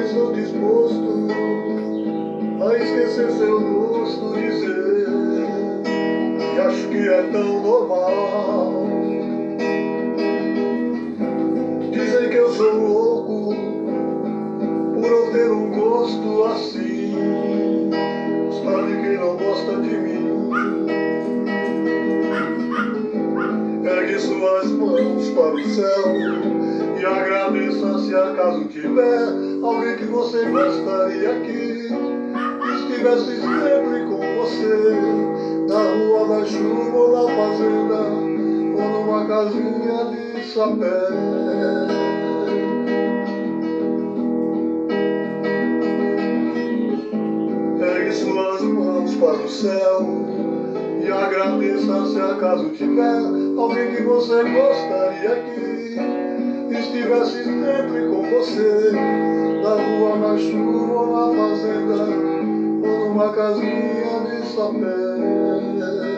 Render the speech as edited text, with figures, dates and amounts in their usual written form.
estou disposto a esquecer seu rosto, dizer que acho que é tão normal. Dizem que eu sou louco por não ter um gosto assim, gostar de quem não gosta de mim. Ergue suas mãos para o céu e agradeça se acaso tiver alguém que você gostaria que estivesse sempre com você, na rua, na chuva ou na fazenda, ou numa casinha de sapé. Ergue suas mãos para o céu e agradeça se acaso tiver alguém que você gostaria que estivesse sempre com você, na rua, na chuva ou na fazenda, ou numa casinha de sapé.